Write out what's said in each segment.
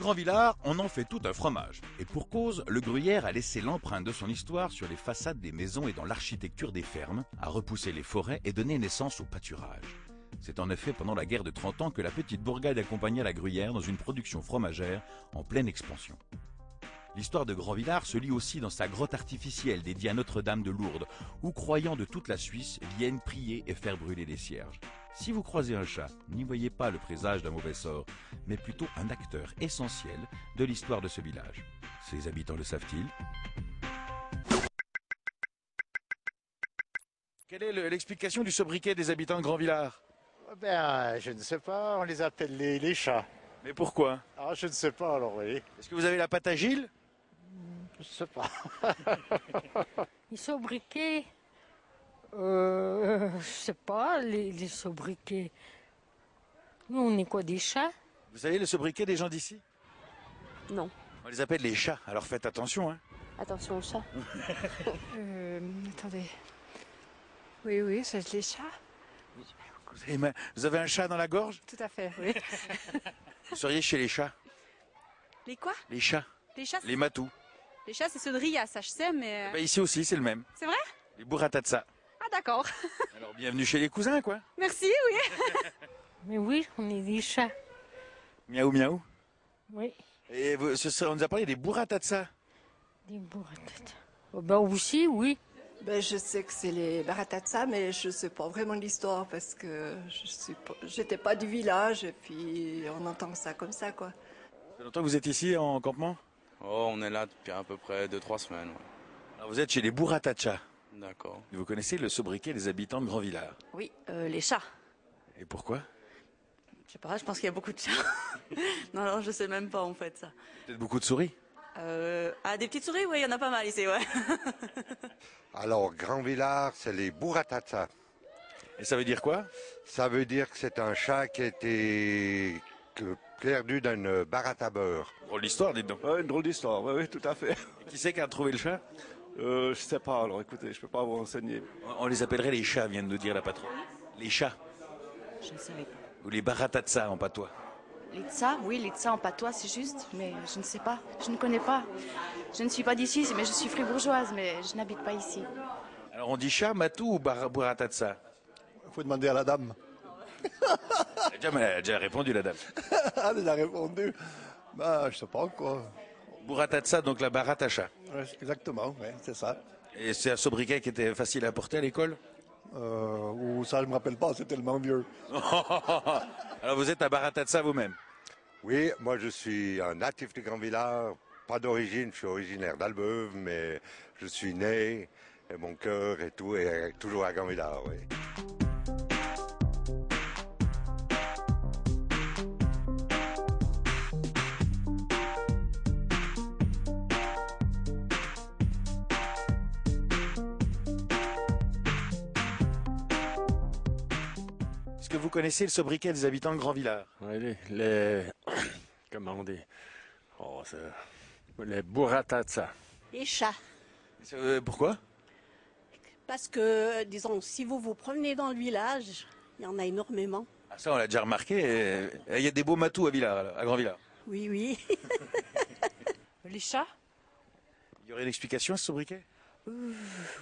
Grand Villard, on en fait tout un fromage. Et pour cause, le gruyère a laissé l'empreinte de son histoire sur les façades des maisons et dans l'architecture des fermes, a repoussé les forêts et donné naissance au pâturage. C'est en effet pendant la guerre de 30 ans que la petite bourgade accompagna la gruyère dans une production fromagère en pleine expansion. L'histoire de Grand Villard se lit aussi dans sa grotte artificielle dédiée à Notre-Dame de Lourdes, où croyants de toute la Suisse viennent prier et faire brûler des cierges. Si vous croisez un chat, n'y voyez pas le présage d'un mauvais sort, mais plutôt un acteur essentiel de l'histoire de ce village. Ses habitants le savent-ils? Quelle est l'explication du sobriquet des habitants de Grand Villard? Ben, je ne sais pas, on les appelle les chats. Mais pourquoi? Ah, je ne sais pas, alors oui. Est-ce que vous avez la pâte à Gilles? Je ne sais pas. Les sobriquets, je sais pas, les sobriquets. Nous, on est quoi, des chats? Vous savez le sobriquet des gens d'ici? Non. On les appelle les chats, alors faites attention, hein. Attention au chat. Attendez. Oui, c'est les chats. Vous avez un chat dans la gorge? Tout à fait, oui. Vous seriez chez les chats? Les quoi? Les chats, Les chats, les matous. les chats c'est ceux de Ria, ça je sais, mais... Ben, ici aussi, c'est le même. C'est vrai? Les burratatsa. Ah d'accord. Alors bienvenue chez les cousins, quoi. Merci, oui. Mais oui, on est des chats. Miaou miaou. Oui, Et on nous a parlé des burratatsa. des bourratettes. Oh, ben aussi, oui. Ben, je sais que c'est les Baratatsa, mais je ne sais pas vraiment l'histoire parce que j'étais pas du village et puis on entend ça comme ça, quoi. Ça fait longtemps que vous êtes ici en campement? Oh, on est là depuis à peu près 2-3 semaines. Ouais. Alors vous êtes chez les burratatsa. D'accord. Vous connaissez le sobriquet des habitants de Grand Villard? Oui, les chats. Et pourquoi? Je sais pas, je pense qu'il y a beaucoup de chats. non, je sais même pas en fait ça. Peut-être beaucoup de souris? Ah, des petites souris, oui, il y en a pas mal ici, ouais. Alors, Grand Villard, c'est les burratatsa. Et ça veut dire quoi? Ça veut dire que c'est un chat qui a été perdu d'une baratte à beurre. Drôle d'histoire, dites donc. Ouais, une drôle d'histoire, oui, tout à fait. Et qui c'est qui a trouvé le chat? Je sais pas, alors écoutez, je peux pas vous renseigner. On les appellerait les chats, vient de nous dire la patronne. Les chats. Je ne savais pas. Ou les baratatsa en patois. Les tsa, oui, les tsa en patois, c'est juste, mais je ne sais pas, je ne connais pas. Je ne suis pas d'ici, mais je suis fribourgeoise, mais je n'habite pas ici. Alors on dit chat, matou ou burratatsa? Il faut demander à la dame. Elle a déjà répondu, la dame. Elle a répondu. Ben, je sais pas quoi. Burratatsa, donc la baratte à chat. Ouais, exactement, ouais, c'est ça. Et c'est un sobriquet qui était facile à porter à l'école? Ou ça, je me rappelle pas, c'est tellement vieux. Alors vous êtes à Baratatsa vous-même? Oui, moi je suis un natif du Grand Villard, pas d'origine, je suis originaire d'Albeuve, mais je suis né, et mon cœur et tout est toujours à Grand Villard, oui. Est-ce que vous connaissez le sobriquet des habitants de Grand Villard? Oui, comment on dit? Oh, les burratatsa. Les chats. Pourquoi? Parce que, disons, si vous vous promenez dans le village, il y en a énormément. Ah, ça, on l'a déjà remarqué. Il y a des beaux matous à Villard, à Grand Villard. Oui, oui. Les chats? Il y aurait une explication à ce sobriquet?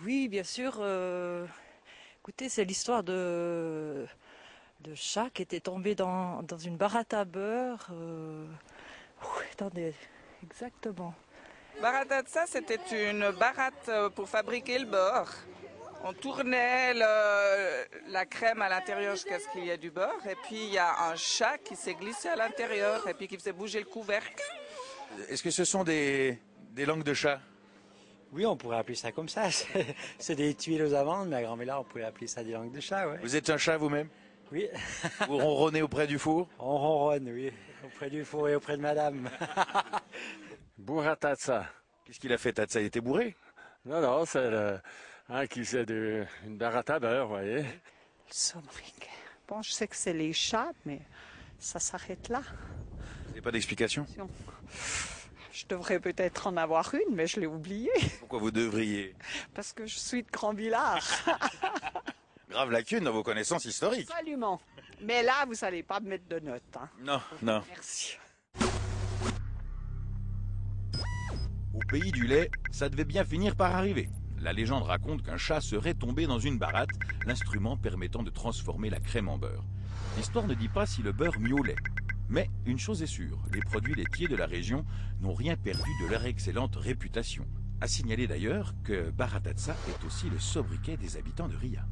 Oui, bien sûr. Écoutez, c'est l'histoire de chats qui étaient tombés dans une baratte à beurre. Attendez, exactement. Baratatsa, c'était une baratte pour fabriquer le beurre. On tournait la crème à l'intérieur jusqu'à ce qu'il y ait du beurre. Et puis, il y a un chat qui s'est glissé à l'intérieur et puis qui faisait bouger le couvercle. Est-ce que ce sont des langues de chat? Oui, on pourrait appeler ça comme ça. C'est des tuiles aux amandes, mais à Grand Villard, on pourrait appeler ça des langues de chat, ouais. Vous êtes un chat vous-même? Oui. Vous ronronnez auprès du four? On ronronne, oui. Auprès du four et auprès de madame. Burratatsa. Qu'est-ce qu'il a fait, Tatsa? Il était bourré? Non, c'est qui c'est une baratte à beurre, vous voyez. Le sobriquet. Bon, je sais que c'est les chats, mais ça s'arrête là. Vous n'avez pas d'explication? Je devrais peut-être en avoir une, mais je l'ai oubliée. Pourquoi vous devriez? Parce que je suis de Grand Villard. Grave lacune dans vos connaissances historiques. Absolument. Mais là, vous n'allez pas me mettre de notes. Hein. Non. Merci. Au pays du lait, ça devait bien finir par arriver. La légende raconte qu'un chat serait tombé dans une baratte, l'instrument permettant de transformer la crème en beurre. L'histoire ne dit pas si le beurre miaulait. Mais une chose est sûre, les produits laitiers de la région n'ont rien perdu de leur excellente réputation. À signaler d'ailleurs que Baratatsa est aussi le sobriquet des habitants de Riia.